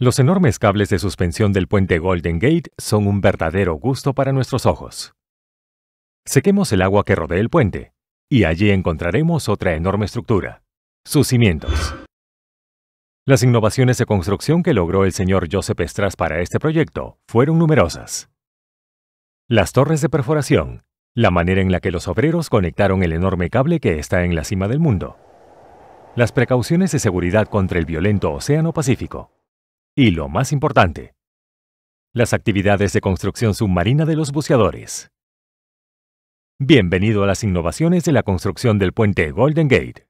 Los enormes cables de suspensión del puente Golden Gate son un verdadero gusto para nuestros ojos. Sequemos el agua que rodea el puente, y allí encontraremos otra enorme estructura, sus cimientos. Las innovaciones de construcción que logró el señor Joseph Strass para este proyecto fueron numerosas. Las torres de perforación, la manera en la que los obreros conectaron el enorme cable que está en la cima del mundo. Las precauciones de seguridad contra el violento Océano Pacífico. Y lo más importante, las actividades de construcción submarina de los buceadores. Bienvenido a las innovaciones de la construcción del puente Golden Gate.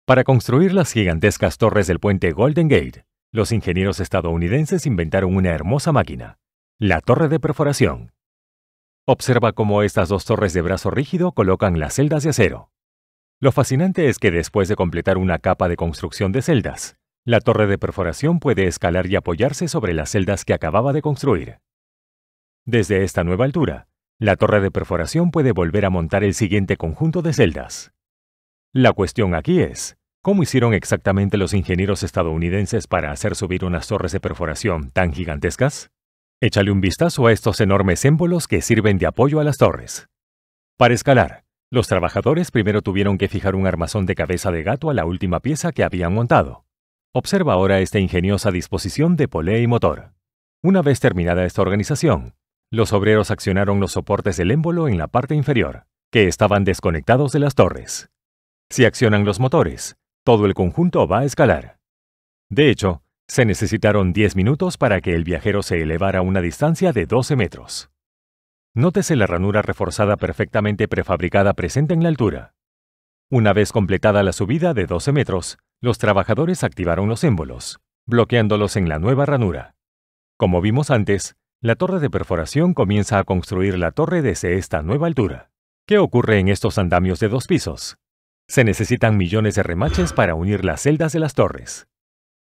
Para construir las gigantescas torres del puente Golden Gate, los ingenieros estadounidenses inventaron una hermosa máquina, la torre de perforación. Observa cómo estas dos torres de brazo rígido colocan las celdas de acero. Lo fascinante es que después de completar una capa de construcción de celdas, la torre de perforación puede escalar y apoyarse sobre las celdas que acababa de construir. Desde esta nueva altura, la torre de perforación puede volver a montar el siguiente conjunto de celdas. La cuestión aquí es, ¿cómo hicieron exactamente los ingenieros estadounidenses para hacer subir unas torres de perforación tan gigantescas? Échale un vistazo a estos enormes émbolos que sirven de apoyo a las torres. Para escalar, los trabajadores primero tuvieron que fijar un armazón de cabeza de gato a la última pieza que habían montado. Observa ahora esta ingeniosa disposición de polea y motor. Una vez terminada esta organización, los obreros accionaron los soportes del émbolo en la parte inferior, que estaban desconectados de las torres. Si accionan los motores, todo el conjunto va a escalar. De hecho, se necesitaron 10 minutos para que el viajero se elevara a una distancia de 12 metros. Nótese la ranura reforzada perfectamente prefabricada presente en la altura. Una vez completada la subida de 12 metros, los trabajadores activaron los émbolos, bloqueándolos en la nueva ranura. Como vimos antes, la torre de perforación comienza a construir la torre desde esta nueva altura. ¿Qué ocurre en estos andamios de 2 pisos? Se necesitan millones de remaches para unir las celdas de las torres.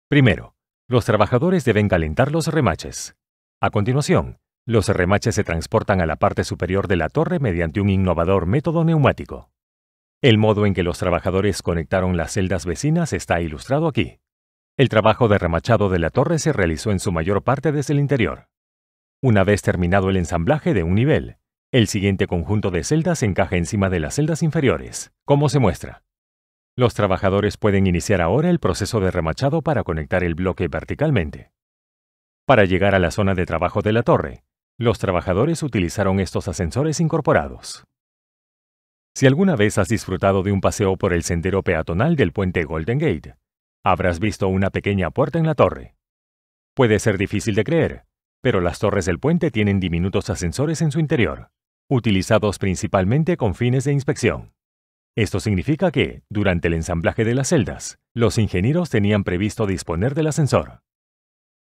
Primero, los trabajadores deben calentar los remaches. A continuación, los remaches se transportan a la parte superior de la torre mediante un innovador método neumático. El modo en que los trabajadores conectaron las celdas vecinas está ilustrado aquí. El trabajo de remachado de la torre se realizó en su mayor parte desde el interior. Una vez terminado el ensamblaje de un nivel, el siguiente conjunto de celdas se encaja encima de las celdas inferiores, como se muestra. Los trabajadores pueden iniciar ahora el proceso de remachado para conectar el bloque verticalmente. Para llegar a la zona de trabajo de la torre, los trabajadores utilizaron estos ascensores incorporados. Si alguna vez has disfrutado de un paseo por el sendero peatonal del puente Golden Gate, habrás visto una pequeña puerta en la torre. Puede ser difícil de creer, pero las torres del puente tienen diminutos ascensores en su interior, utilizados principalmente con fines de inspección. Esto significa que, durante el ensamblaje de las celdas, los ingenieros tenían previsto disponer del ascensor.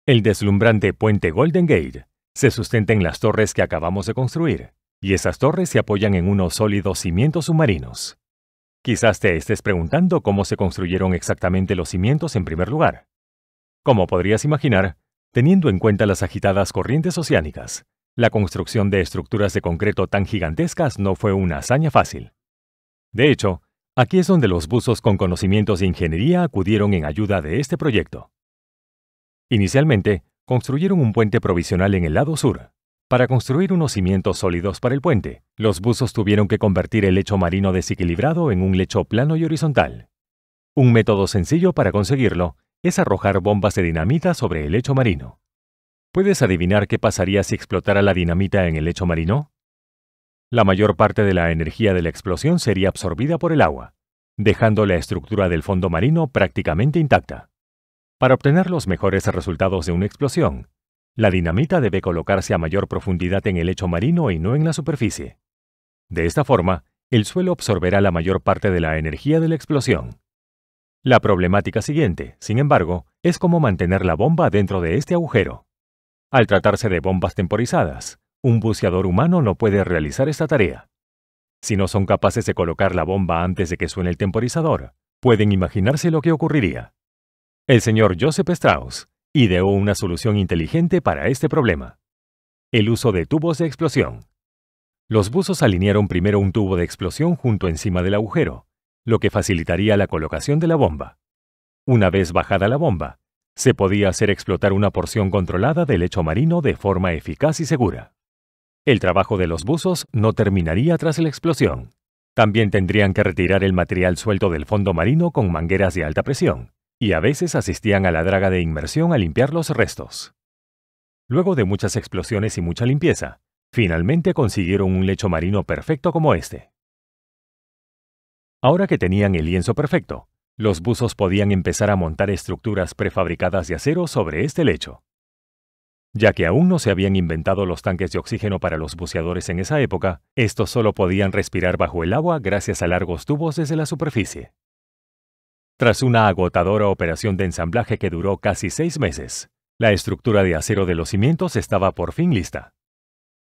El deslumbrante puente Golden Gate se sustenta en las torres que acabamos de construir, y esas torres se apoyan en unos sólidos cimientos submarinos. Quizás te estés preguntando cómo se construyeron exactamente los cimientos en primer lugar. Como podrías imaginar, teniendo en cuenta las agitadas corrientes oceánicas, la construcción de estructuras de concreto tan gigantescas no fue una hazaña fácil. De hecho, aquí es donde los buzos con conocimientos de ingeniería acudieron en ayuda de este proyecto. Inicialmente, construyeron un puente provisional en el lado sur. Para construir unos cimientos sólidos para el puente, los buzos tuvieron que convertir el lecho marino desequilibrado en un lecho plano y horizontal. Un método sencillo para conseguirlo es arrojar bombas de dinamita sobre el lecho marino. ¿Puedes adivinar qué pasaría si explotara la dinamita en el lecho marino? La mayor parte de la energía de la explosión sería absorbida por el agua, dejando la estructura del fondo marino prácticamente intacta. Para obtener los mejores resultados de una explosión, la dinamita debe colocarse a mayor profundidad en el lecho marino y no en la superficie. De esta forma, el suelo absorberá la mayor parte de la energía de la explosión. La problemática siguiente, sin embargo, es cómo mantener la bomba dentro de este agujero. Al tratarse de bombas temporizadas, un buceador humano no puede realizar esta tarea. Si no son capaces de colocar la bomba antes de que suene el temporizador, pueden imaginarse lo que ocurriría. El señor Joseph Strass ideó una solución inteligente para este problema: el uso de tubos de explosión. Los buzos alinearon primero un tubo de explosión junto encima del agujero, lo que facilitaría la colocación de la bomba. Una vez bajada la bomba, Se podía hacer explotar una porción controlada del lecho marino de forma eficaz y segura. El trabajo de los buzos no terminaría tras la explosión. También tendrían que retirar el material suelto del fondo marino con mangueras de alta presión, y a veces asistían a la draga de inmersión a limpiar los restos. Luego de muchas explosiones y mucha limpieza, finalmente consiguieron un lecho marino perfecto como este. Ahora que tenían el lienzo perfecto, los buzos podían empezar a montar estructuras prefabricadas de acero sobre este lecho. Ya que aún no se habían inventado los tanques de oxígeno para los buceadores en esa época, estos solo podían respirar bajo el agua gracias a largos tubos desde la superficie. Tras una agotadora operación de ensamblaje que duró casi 6 meses, la estructura de acero de los cimientos estaba por fin lista.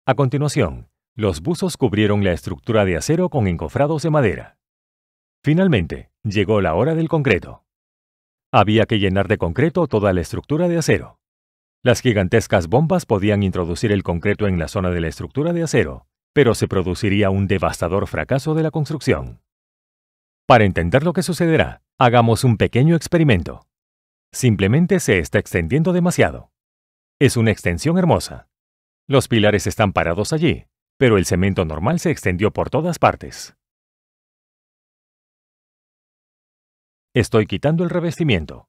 A continuación, los buzos cubrieron la estructura de acero con encofrados de madera. Finalmente, llegó la hora del concreto. Había que llenar de concreto toda la estructura de acero. Las gigantescas bombas podían introducir el concreto en la zona de la estructura de acero, pero se produciría un devastador fracaso de la construcción. Para entender lo que sucederá, hagamos un pequeño experimento. Simplemente se está extendiendo demasiado. Es una extensión hermosa. Los pilares están parados allí, pero el cemento normal se extendió por todas partes. Estoy quitando el revestimiento.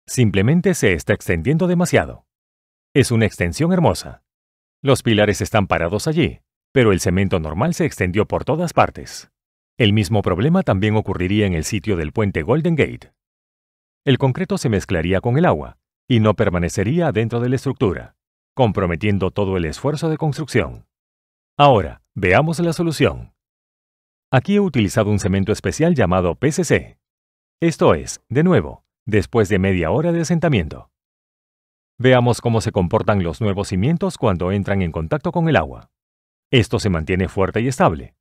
Simplemente se está extendiendo demasiado. Es una extensión hermosa. Los pilares están parados allí, pero el cemento normal se extendió por todas partes. El mismo problema también ocurriría en el sitio del puente Golden Gate. El concreto se mezclaría con el agua y no permanecería dentro de la estructura, comprometiendo todo el esfuerzo de construcción. Ahora, veamos la solución. Aquí he utilizado un cemento especial llamado PCC. Esto es, de nuevo, después de media hora de asentamiento. Veamos cómo se comportan los nuevos cimientos cuando entran en contacto con el agua. Esto se mantiene fuerte y estable.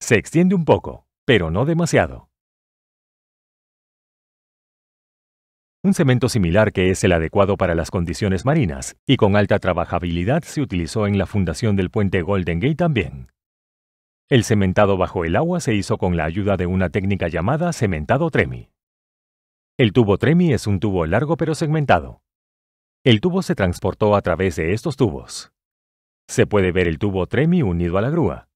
Se extiende un poco, pero no demasiado. Un cemento similar que es el adecuado para las condiciones marinas y con alta trabajabilidad se utilizó en la fundación del puente Golden Gate también. El cementado bajo el agua se hizo con la ayuda de una técnica llamada cementado Tremi. El tubo Tremi es un tubo largo pero segmentado. El tubo se transportó a través de estos tubos. Se puede ver el tubo Tremi unido a la grúa.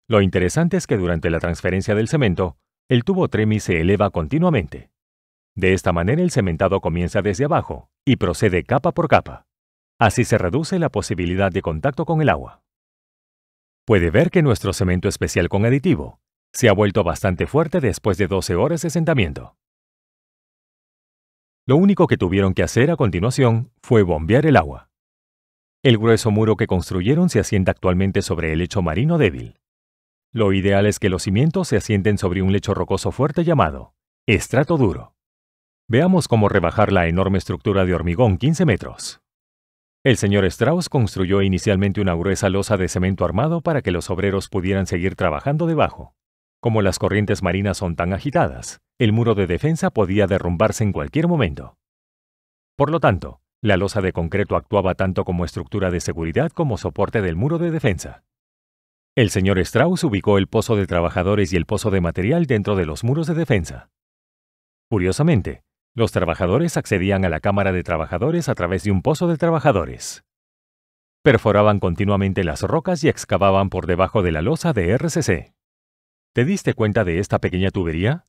Lo interesante es que durante la transferencia del cemento, el tubo Tremi se eleva continuamente. De esta manera el cementado comienza desde abajo y procede capa por capa. Así se reduce la posibilidad de contacto con el agua. Puede ver que nuestro cemento especial con aditivo se ha vuelto bastante fuerte después de 12 horas de asentamiento. Lo único que tuvieron que hacer a continuación fue bombear el agua. El grueso muro que construyeron se asienta actualmente sobre el lecho marino débil. Lo ideal es que los cimientos se asienten sobre un lecho rocoso fuerte llamado estrato duro. Veamos cómo rebajar la enorme estructura de hormigón 15 metros. El señor Strauss construyó inicialmente una gruesa losa de cemento armado para que los obreros pudieran seguir trabajando debajo. Como las corrientes marinas son tan agitadas, el muro de defensa podía derrumbarse en cualquier momento. Por lo tanto, la losa de concreto actuaba tanto como estructura de seguridad como soporte del muro de defensa. El señor Strauss ubicó el pozo de trabajadores y el pozo de material dentro de los muros de defensa. Curiosamente, los trabajadores accedían a la cámara de trabajadores a través de un pozo de trabajadores. Perforaban continuamente las rocas y excavaban por debajo de la losa de RCC. ¿Te diste cuenta de esta pequeña tubería?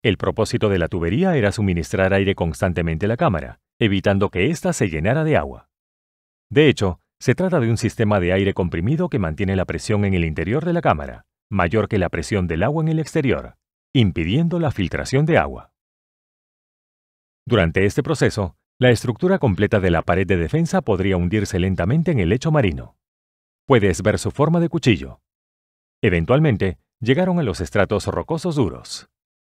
El propósito de la tubería era suministrar aire constantemente a la cámara, evitando que ésta se llenara de agua. De hecho, se trata de un sistema de aire comprimido que mantiene la presión en el interior de la cámara, mayor que la presión del agua en el exterior, impidiendo la filtración de agua. Durante este proceso, la estructura completa de la pared de defensa podría hundirse lentamente en el lecho marino. Puedes ver su forma de cuchillo. Eventualmente, llegaron a los estratos rocosos duros.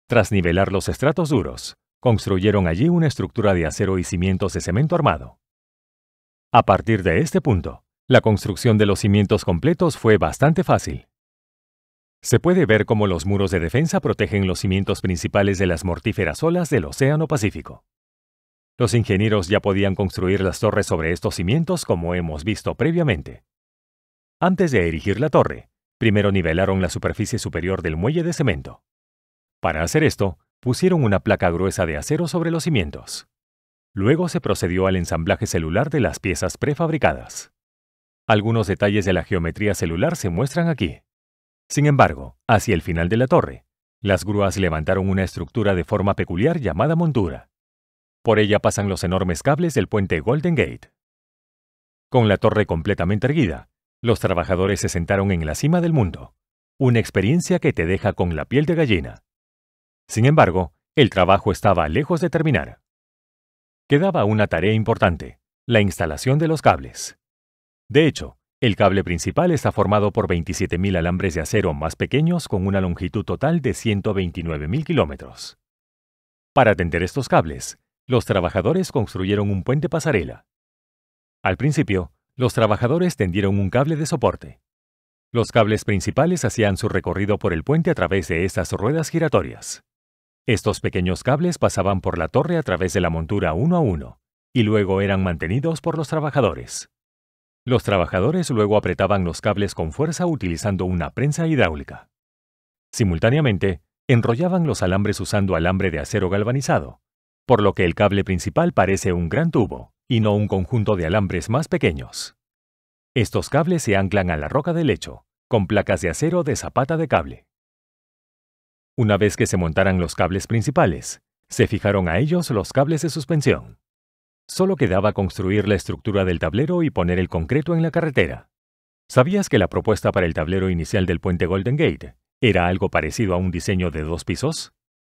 Tras nivelar los estratos duros, construyeron allí una estructura de acero y cimientos de cemento armado. A partir de este punto, la construcción de los cimientos completos fue bastante fácil. Se puede ver cómo los muros de defensa protegen los cimientos principales de las mortíferas olas del Océano Pacífico. Los ingenieros ya podían construir las torres sobre estos cimientos como hemos visto previamente. Antes de erigir la torre, primero nivelaron la superficie superior del muelle de cemento. Para hacer esto, pusieron una placa gruesa de acero sobre los cimientos. Luego se procedió al ensamblaje celular de las piezas prefabricadas. Algunos detalles de la geometría celular se muestran aquí. Sin embargo, hacia el final de la torre, las grúas levantaron una estructura de forma peculiar llamada montura. Por ella pasan los enormes cables del puente Golden Gate. Con la torre completamente erguida, los trabajadores se sentaron en la cima del mundo, una experiencia que te deja con la piel de gallina. Sin embargo, el trabajo estaba lejos de terminar. Quedaba una tarea importante, la instalación de los cables. De hecho, el cable principal está formado por 27.000 alambres de acero más pequeños con una longitud total de 129.000 kilómetros. Para tender estos cables, los trabajadores construyeron un puente pasarela. Al principio, los trabajadores tendieron un cable de soporte. Los cables principales hacían su recorrido por el puente a través de estas ruedas giratorias. Estos pequeños cables pasaban por la torre a través de la montura uno a uno, y luego eran mantenidos por los trabajadores. Los trabajadores luego apretaban los cables con fuerza utilizando una prensa hidráulica. Simultáneamente, enrollaban los alambres usando alambre de acero galvanizado, por lo que el cable principal parece un gran tubo, y no un conjunto de alambres más pequeños. Estos cables se anclan a la roca del lecho, con placas de acero de zapata de cable. Una vez que se montaran los cables principales, se fijaron a ellos los cables de suspensión. Solo quedaba construir la estructura del tablero y poner el concreto en la carretera. ¿Sabías que la propuesta para el tablero inicial del puente Golden Gate era algo parecido a un diseño de 2 pisos?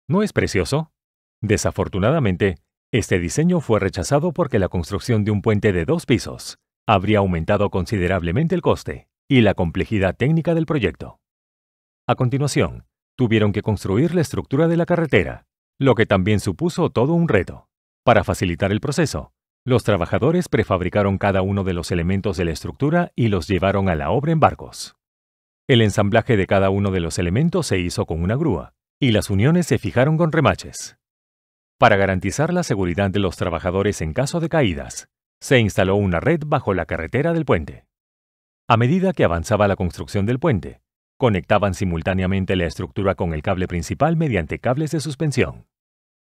¿No es precioso? Desafortunadamente, este diseño fue rechazado porque la construcción de un puente de 2 pisos habría aumentado considerablemente el coste y la complejidad técnica del proyecto. A continuación, tuvieron que construir la estructura de la carretera, lo que también supuso todo un reto. Para facilitar el proceso, los trabajadores prefabricaron cada uno de los elementos de la estructura y los llevaron a la obra en barcos. El ensamblaje de cada uno de los elementos se hizo con una grúa, y las uniones se fijaron con remaches. Para garantizar la seguridad de los trabajadores en caso de caídas, se instaló una red bajo la carretera del puente. A medida que avanzaba la construcción del puente, conectaban simultáneamente la estructura con el cable principal mediante cables de suspensión.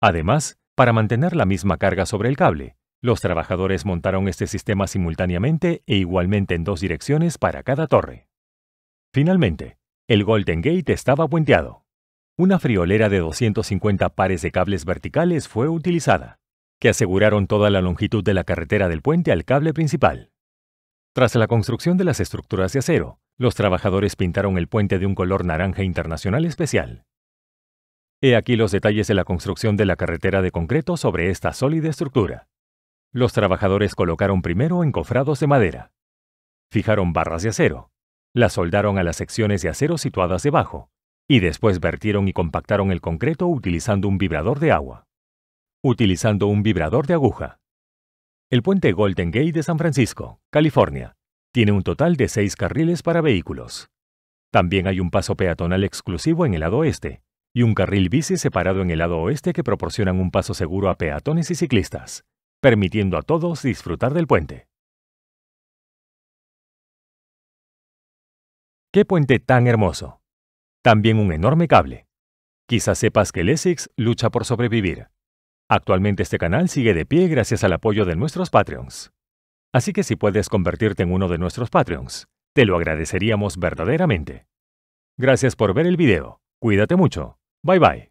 Además, para mantener la misma carga sobre el cable, los trabajadores montaron este sistema simultáneamente e igualmente en 2 direcciones para cada torre. Finalmente, el Golden Gate estaba puenteado. Una friolera de 250 pares de cables verticales fue utilizada, que aseguraron toda la longitud de la carretera del puente al cable principal. Tras la construcción de las estructuras de acero, los trabajadores pintaron el puente de un color naranja internacional especial. He aquí los detalles de la construcción de la carretera de concreto sobre esta sólida estructura. Los trabajadores colocaron primero encofrados de madera. Fijaron barras de acero. Las soldaron a las secciones de acero situadas debajo, y después vertieron y compactaron el concreto utilizando un vibrador de agua. Utilizando un vibrador de aguja. El puente Golden Gate de San Francisco, California, tiene un total de 6 carriles para vehículos. También hay un paso peatonal exclusivo en el lado este, y un carril bici separado en el lado oeste que proporcionan un paso seguro a peatones y ciclistas, permitiendo a todos disfrutar del puente. ¡Qué puente tan hermoso! También un enorme cable. Quizás sepas que el Essex lucha por sobrevivir. Actualmente este canal sigue de pie gracias al apoyo de nuestros Patreons. Así que si puedes convertirte en uno de nuestros Patreons, te lo agradeceríamos verdaderamente. Gracias por ver el video. Cuídate mucho. Bye bye.